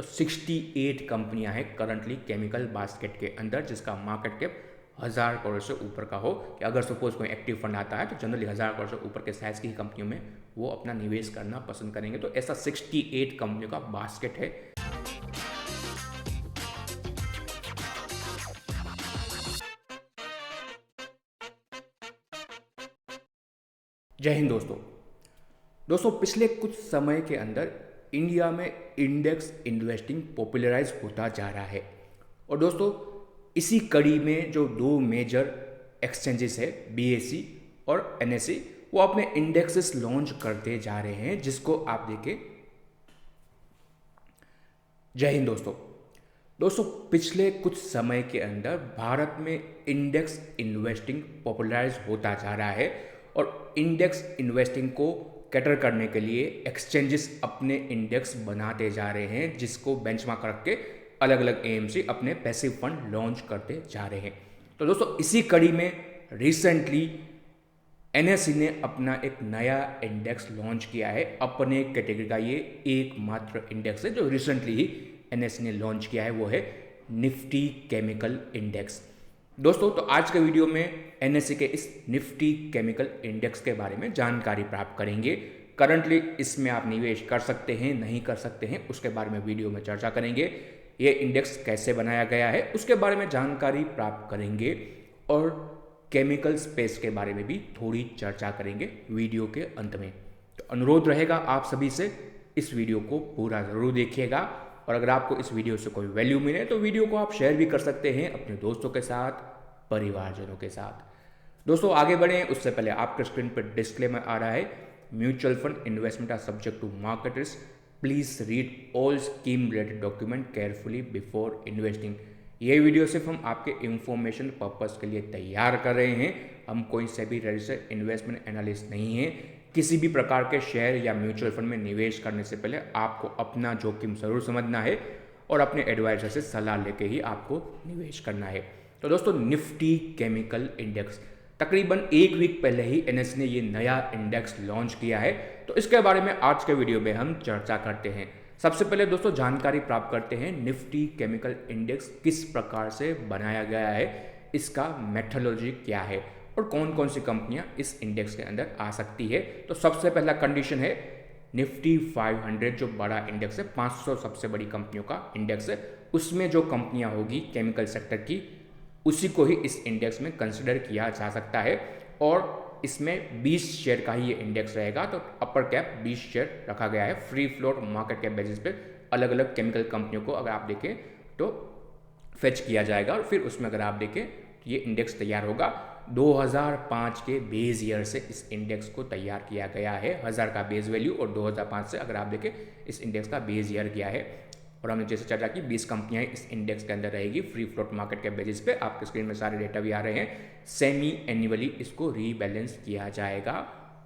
तो 68 कंपनियां हैं करंटली केमिकल बास्केट के अंदर, जिसका मार्केट कैप 1000 करोड़ से ऊपर का हो। कि अगर सपोज कोई एक्टिव फंड आता है तो जनरली 1000 करोड़ से ऊपर के साइज की ही कंपनियों में वो अपना निवेश करना पसंद करेंगे। तो ऐसा 68 कंपनियों का बास्केट है। जय हिंद दोस्तों। पिछले कुछ समय के अंदर इंडिया में इंडेक्स इन्वेस्टिंग पॉपुलराइज होता जा रहा है। और दोस्तों, इसी कड़ी में जो दो मेजर एक्सचेंजेस है, बीएसई और एनएसई, वो अपने इंडेक्सेस लॉन्च करते जा रहे हैं, जिसको आप देखें। जय हिंद दोस्तों, पिछले कुछ समय के अंदर भारत में इंडेक्स इन्वेस्टिंग पॉपुलराइज होता जा रहा है। और इंडेक्स इन्वेस्टिंग को कैटर करने के लिए एक्सचेंजेस अपने इंडेक्स बनाते जा रहे हैं, जिसको बेंचमार्क रख के अलग अलग एएमसी अपने पैसिव फंड लॉन्च करते जा रहे हैं। तो दोस्तों, इसी कड़ी में रिसेंटली एनएसई ने अपना एक नया इंडेक्स लॉन्च किया है। अपने कैटेगरी का ये एकमात्र इंडेक्स है जो रिसेंटली ही एनएसई ने लॉन्च किया है, वो है निफ्टी केमिकल इंडेक्स। दोस्तों, तो आज के वीडियो में एनएसई के इस निफ्टी केमिकल इंडेक्स के बारे में जानकारी प्राप्त करेंगे। करंटली इसमें आप निवेश कर सकते हैं, नहीं कर सकते हैं, उसके बारे में वीडियो में चर्चा करेंगे। ये इंडेक्स कैसे बनाया गया है उसके बारे में जानकारी प्राप्त करेंगे। और केमिकल स्पेस के बारे में भी थोड़ी चर्चा करेंगे वीडियो के अंत में। तो अनुरोध रहेगा आप सभी से, इस वीडियो को पूरा ज़रूर देखिएगा। और अगर आपको इस वीडियो से कोई वैल्यू मिले तो वीडियो को आप शेयर भी कर सकते हैं अपने दोस्तों के साथ, परिवारजनों के साथ। दोस्तों, आगे बढ़ें उससे पहले आपके स्क्रीन पर डिस्क्लेमर आ रहा है। Mutual fund investment are subject to market risk. Please read all scheme related document carefully before investing. ये वीडियो सिर्फ हम आपके इंफॉर्मेशन पर्पस के लिए तैयार कर रहे हैं। हम कोई सेबी रजिस्टर्ड इन्वेस्टमेंट एनालिस्ट नहीं है। किसी भी प्रकार के शेयर या म्यूचुअल फंड में निवेश करने से पहले आपको अपना जोखिम जरूर समझना है और अपने एडवाइजर से सलाह लेके ही आपको निवेश करना है। तो दोस्तों, निफ्टी केमिकल इंडेक्स तकरीबन एक वीक पहले ही एनएसई ने ये नया इंडेक्स लॉन्च किया है। तो इसके बारे में आज के वीडियो में हम चर्चा करते हैं। सबसे पहले दोस्तों जानकारी प्राप्त करते हैं निफ्टी केमिकल इंडेक्स किस प्रकार से बनाया गया है, इसका मेथोडोलॉजी क्या है और कौन कौन सी कंपनियां इस इंडेक्स के अंदर आ सकती है। तो सबसे पहला कंडीशन है निफ्टी 500 जो बड़ा इंडेक्स है, 500 सबसे बड़ी कंपनियों का इंडेक्स है, उसमें जो कंपनियां होगी केमिकल सेक्टर की, उसी को ही इस इंडेक्स में कंसिडर किया जा सकता है। और इसमें 20 शेयर का ही ये इंडेक्स रहेगा। तो अपर कैप 20 शेयर रखा गया है। Free float market cap basis पे अलग अलग केमिकल कंपनियों को अगर आप देखें तो फेच किया जाएगा। और फिर उसमें अगर आप देखें तो ये इंडेक्स तैयार होगा। 2005 के बेस ईयर से इस इंडेक्स को तैयार किया गया है। 1000 का बेस वैल्यू और 2005 से अगर आप देखें इस इंडेक्स का बेस ईयर गया है। और हमने जैसे चर्चा की 20 कंपनियां इस इंडेक्स के अंदर रहेगी फ्री फ्लोट मार्केट के बेसिस पे। आपके स्क्रीन में सारे डेटा भी आ रहे हैं। सेमी एनुअली इसको रीबैलेंस किया जाएगा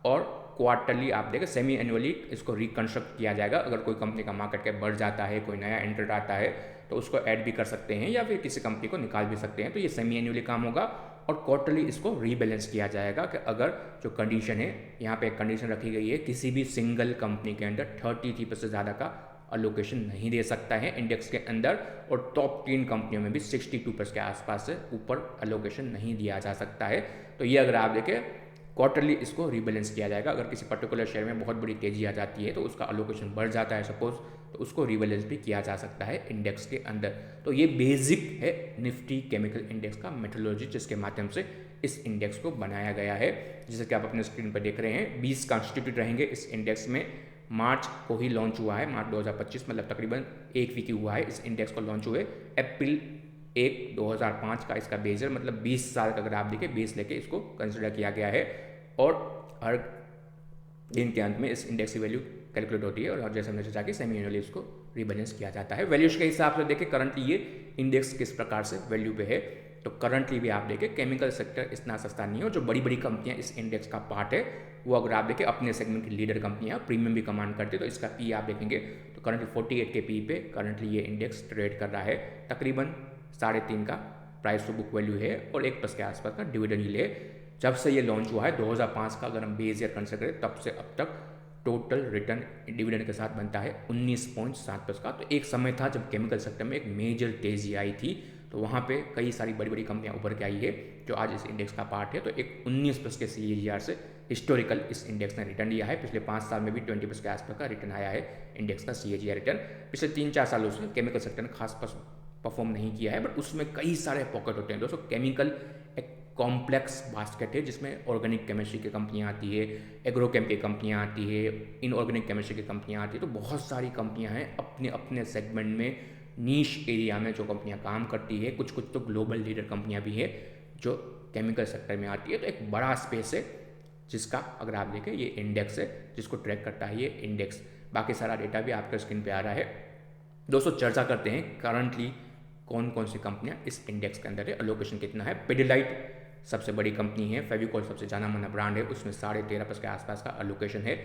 और क्वार्टरली आप देखें सेमी एनुअली इसको रिकंस्ट्रक्ट किया जाएगा। अगर कोई कंपनी का मार्केट कैप बढ़ जाता है, कोई नया एंटर आता है तो उसको ऐड भी कर सकते हैं या फिर किसी कंपनी को निकाल भी सकते हैं। तो ये सेमी एनुअली काम होगा और क्वार्टरली इसको रीबैलेंस किया जाएगा कि अगर जो कंडीशन है, यहाँ पे एक कंडीशन रखी गई है, किसी भी सिंगल कंपनी के अंदर 33% से ज़्यादा का अलोकेशन नहीं दे सकता है इंडेक्स के अंदर। और टॉप 3 कंपनियों में भी 62% के आसपास से ऊपर अलोकेशन नहीं दिया जा सकता है। तो ये अगर आप देखें क्वार्टरली इसको रीबैलेंस किया जाएगा। अगर किसी पर्टिकुलर शेयर में बहुत बड़ी तेजी आ जाती है तो उसका अलोकेशन बढ़ जाता है सपोज, तो उसको रीबैलेंस भी किया जा सकता है इंडेक्स के अंदर। तो ये बेसिक है निफ्टी केमिकल इंडेक्स का मेथोडोलॉजी, जिसके माध्यम से इस इंडेक्स को बनाया गया है। जैसे कि आप अपने स्क्रीन पर देख रहे हैं 20 कॉन्स्टिट्यूट रहेंगे इस इंडेक्स में। मार्च को ही लॉन्च हुआ है, मार्च 2025, मतलब तकरीबन एक वीक ही हुआ है इस इंडेक्स को लॉन्च हुए। अप्रैल 1 2005 का इसका बेस ईयर, मतलब 20 साल का अगर आप देखें बेस लेके इसको कंसिडर किया गया है। और हर दिन के अंत में इस इंडेक्स की वैल्यू कैलकुलेट होती है और जैसे हमने चर्चा की सेमी एनुअली इसको रीबैलेंस किया जाता है। वैल्यूज के हिसाब से देखें करंटली ये इंडेक्स किस प्रकार से वैल्यू पे है। तो करंटली भी आप देखें केमिकल सेक्टर इतना सस्ता नहीं है और जो बड़ी बड़ी कंपनियां इस इंडेक्स का पार्ट है वो अगर आप देखें अपने सेगमेंट की लीडर कंपनियां प्रीमियम भी कमांड करती है। तो इसका पी आप देखेंगे तो करंटली 48 के पी पे करंटली ये इंडेक्स ट्रेड कर रहा है। तकरीबन 3.5 का प्राइस टू बुक वैल्यू है और 1+ के आसपास का डिविडेंड यील्ड है। जब से ये लॉन्च हुआ है 2005 का अगर हम बेस ईयर कंसिडर करें तब से अब तक टोटल रिटर्न डिविडेंड के साथ बनता है 19.7% का। तो एक समय था जब केमिकल सेक्टर में एक मेजर तेजी आई थी, तो वहाँ पे कई सारी बड़ी बड़ी कंपनियाँ उभर के आई है जो आज इस इंडेक्स का पार्ट है। तो एक 19+ के CAGR से हिस्टोरिकल इस इंडेक्स ने रिटर्न दिया है। पिछले 5 साल में भी 20+ के आसपास का रिटर्न आया है इंडेक्स का CAGR रिटर्न। पिछले 3-4 सालों से केमिकल सेक्टर ने खास परफॉर्म नहीं किया है, बट उसमें कई सारे पॉकेट होते हैं दोस्तों। केमिकल एक कॉम्प्लेक्स बास्केट है जिसमें ऑर्गेनिक केमिस्ट्री की कंपनियाँ आती है, एग्रोकेम की कंपनियाँ आती है, इनऑर्गेनिक केमिस्ट्री की कंपनियाँ आती है। तो बहुत सारी कंपनियाँ हैं अपने अपने सेगमेंट में, नीश एरिया में जो कंपनियाँ काम करती है। कुछ कुछ तो ग्लोबल लीडर कंपनियाँ भी है जो केमिकल सेक्टर में आती है। तो एक बड़ा स्पेस है जिसका अगर आप देखें ये इंडेक्स है जिसको ट्रैक करता है ये इंडेक्स। बाकी सारा डेटा भी आपके स्क्रीन पे आ रहा है। दोस्तों चर्चा करते हैं करंटली कौन कौन सी कंपनियां इस इंडेक्स के अंदर है, अलोकेशन कितना है। पिडिलाइट सबसे बड़ी कंपनी है, फेविकॉल सबसे जाना माना ब्रांड है, उसमें 13.5% के आसपास का अलोकेशन है।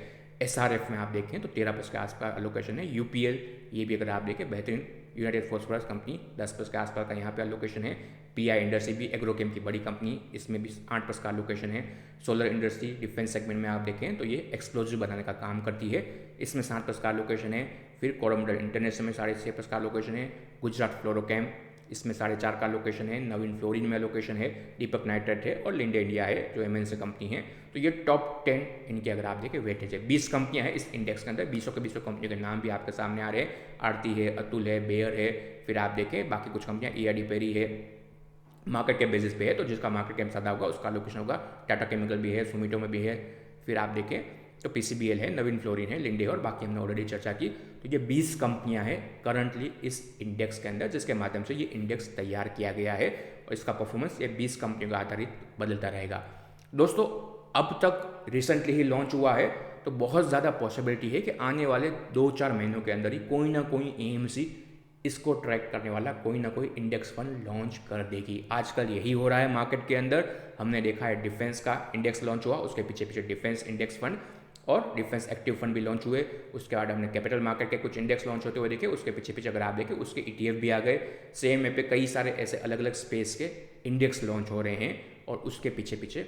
SRF में आप देखें तो 13% के आसपास अलोकेशन है। UPL ये भी अगर आप देखें बेहतरीन, यूनाइटेड फॉस्फोरस कंपनी 10% के आसपास का यहाँ पे अलोकेशन है। PI इंडस्ट्री भी एग्रोकेम की बड़ी कंपनी, इसमें भी 8% का अलोकेशन है। सोलर इंडस्ट्री डिफेंस सेगमेंट में आप देखें तो ये एक्सप्लोजिव बनाने का काम करती है, इसमें 7% का अलोकेशन है। फिर कोरोमंडल इंटरनेशनल में 6.5% का अलोकेशन है। गुजरात फ्लोरोकेम इसमें 4.5% का लोकेशन है। नवीन फ्लोरिन में लोकेशन है। दीपक नाइट्रेट है और लिंडे इंडिया है जो MNC कंपनी है। तो ये टॉप 10 इनके अगर आप देखें वेटेज है। 20 कंपनियां हैं इस इंडेक्स के अंदर। 20 के 20 कंपनियों के नाम भी आपके सामने आ रहे हैं। आरती है, अतुल है, बेयर है। फिर आप देखें बाकी कुछ कंपनियां ERD पेरी है, मार्केट कैप बेसिस पे है, तो जिसका मार्केट कैप ज़्यादा होगा उसका लोकेशन होगा। टाटा केमिकल भी है, सुमिटो में भी है। फिर आप देखें तो PCBL है, नवीन फ्लोरिन है, लिंडे और बाकी हमने ऑलरेडी चर्चा की। तो ये 20 कंपनियां हैं करंटली इस इंडेक्स के अंदर जिसके माध्यम से ये इंडेक्स तैयार किया गया है और इसका परफॉर्मेंस ये 20 कंपनियों का आधारित बदलता रहेगा। दोस्तों अब तक रिसेंटली ही लॉन्च हुआ है, तो बहुत ज़्यादा पॉसिबिलिटी है कि आने वाले 2-4 महीनों के अंदर ही कोई ना कोई AMC इसको ट्रैक करने वाला कोई ना कोई इंडेक्स फंड लॉन्च कर देगी। आजकल यही हो रहा है मार्केट के अंदर। हमने देखा है डिफेंस का इंडेक्स लॉन्च हुआ, उसके पीछे पीछे डिफेंस इंडेक्स फंड और डिफेंस एक्टिव फंड भी लॉन्च हुए। उसके बाद हमने कैपिटल मार्केट के कुछ इंडेक्स लॉन्च होते हुए देखे, उसके पीछे पीछे अगर आप देखें उसके ETF भी आ गए। सेम पे कई सारे ऐसे अलग अलग स्पेस के इंडेक्स लॉन्च हो रहे हैं और उसके पीछे पीछे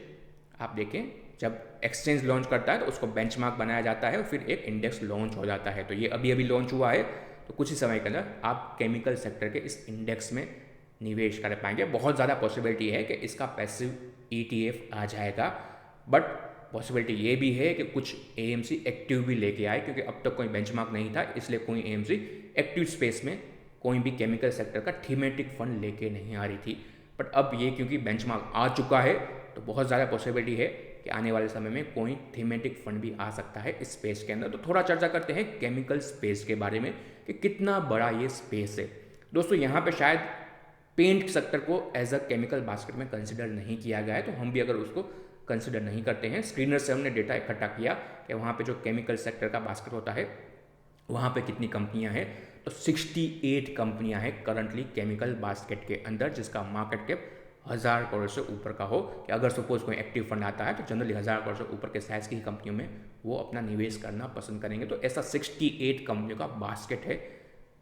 आप देखें जब एक्सचेंज लॉन्च करता है तो उसको बेंचमार्क बनाया जाता है और फिर एक इंडेक्स लॉन्च हो जाता है। तो ये अभी अभी लॉन्च हुआ है, तो कुछ ही समय के अंदर आप केमिकल सेक्टर के इस इंडेक्स में निवेश कर पाएंगे। बहुत ज़्यादा पॉसिबिलिटी है कि इसका पैसिव ETF आ जाएगा, बट पॉसिबिलिटी ये भी है कि कुछ AMC एक्टिव भी लेके आए, क्योंकि अब तक कोई बेंचमार्क नहीं था, इसलिए कोई AMC एक्टिव स्पेस में कोई भी केमिकल सेक्टर का थीमेटिक फंड लेके नहीं आ रही थी। बट अब ये क्योंकि बेंचमार्क आ चुका है तो बहुत ज़्यादा पॉसिबिलिटी है कि आने वाले समय में कोई थीमेटिक फंड भी आ सकता है इस स्पेस के अंदर। तो थोड़ा चर्चा करते हैं केमिकल स्पेस के बारे में कि कितना बड़ा ये स्पेस है। दोस्तों यहाँ पे शायद पेंट सेक्टर को एज अ केमिकल बास्केट में कंसिडर नहीं किया गया है, तो हम भी अगर उसको कंसिडर नहीं करते हैं। स्क्रीनर से हमने डेटा इकट्ठा किया कि वहाँ पे जो केमिकल सेक्टर का बास्केट होता है वहाँ पे कितनी कंपनियाँ हैं, तो 68 कंपनियाँ हैं करंटली केमिकल बास्केट के अंदर, जिसका मार्केट कैप 1000 करोड़ से ऊपर का हो। कि अगर सपोज कोई एक्टिव फंड आता है तो जनरली 1000 करोड़ से ऊपर के साइज की कंपनियों में वो अपना निवेश करना पसंद करेंगे। तो ऐसा 68 कंपनियों का बास्केट है,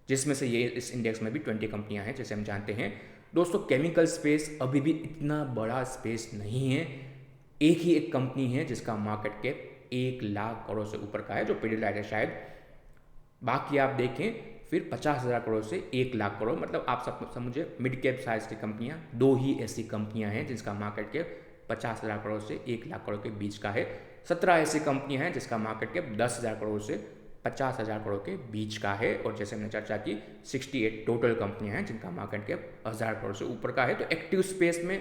जिसमें से ये इस इंडेक्स में भी 20 कंपनियां हैं जैसे हम जानते हैं। दोस्तों केमिकल स्पेस अभी भी इतना बड़ा स्पेस नहीं है। एक ही एक कंपनी है जिसका मार्केट कैप 1 लाख करोड़ से ऊपर का है, जो पिडिलाइट है शायद। बाकी आप देखें फिर 50,000 करोड़ से 1 लाख करोड़, मतलब आप सब समझे मिड कैप साइज की कंपनियां 2 ही ऐसी कंपनियां हैं जिसका मार्केट कैप 50,000 करोड़ से 1 लाख करोड़ के बीच का है। 17 ऐसी कंपनियां हैं जिसका मार्केट कैप 10,000 करोड़ से 50,000 करोड़ के बीच का है। और जैसे हमने चर्चा की 68 टोटल कंपनियां हैं जिनका मार्केट कैप 1000 करोड़ से ऊपर का है। तो एक्टिव स्पेस में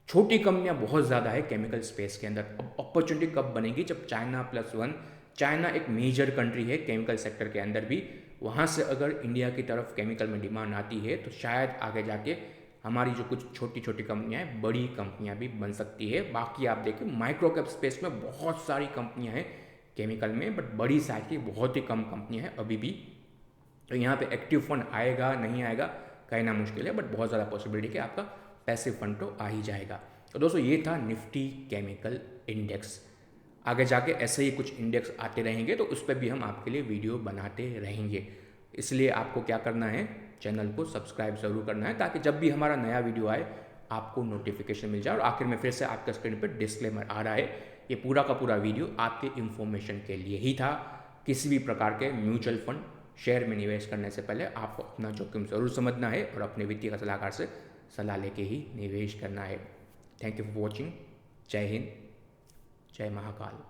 छोटी कंपनियां बहुत ज़्यादा है केमिकल स्पेस के अंदर। अब अपॉर्चुनिटी कब बनेगी, जब China+1, चाइना एक मेजर कंट्री है केमिकल सेक्टर के अंदर भी, वहाँ से अगर इंडिया की तरफ केमिकल में डिमांड आती है तो शायद आगे जाके हमारी जो कुछ छोटी छोटी कंपनियां हैं बड़ी कंपनियां भी बन सकती है। बाकी आप देखिए माइक्रो कैप स्पेस में बहुत सारी कंपनियां हैं केमिकल में, बट बड़ी साइज की बहुत ही कम कंपनियां हैं अभी भी। तो यहाँ पे एक्टिव फंड आएगा नहीं आएगा कहना मुश्किल है, बट बहुत ज़्यादा पॉसिबिलिटी कि आपका पैसिव फंड तो आ ही जाएगा। तो दोस्तों ये था निफ्टी केमिकल इंडेक्स। आगे जाके ऐसे ही कुछ इंडेक्स आते रहेंगे तो उस पर भी हम आपके लिए वीडियो बनाते रहेंगे। इसलिए आपको क्या करना है, चैनल को सब्सक्राइब ज़रूर करना है, ताकि जब भी हमारा नया वीडियो आए आपको नोटिफिकेशन मिल जाए। और आखिर में फिर से आपका स्क्रीन पर डिस्क्लेमर आ रहा है ये पूरा का पूरा वीडियो आपके इन्फॉर्मेशन के लिए ही था। किसी भी प्रकार के म्यूचुअल फंड शेयर में निवेश करने से पहले आपको अपना जोखिम ज़रूर समझना है और अपने वित्तीय सलाहकार से सलाह लेके ही निवेश करना है। Thank you for watching. जय हिंद, जय महाकाल।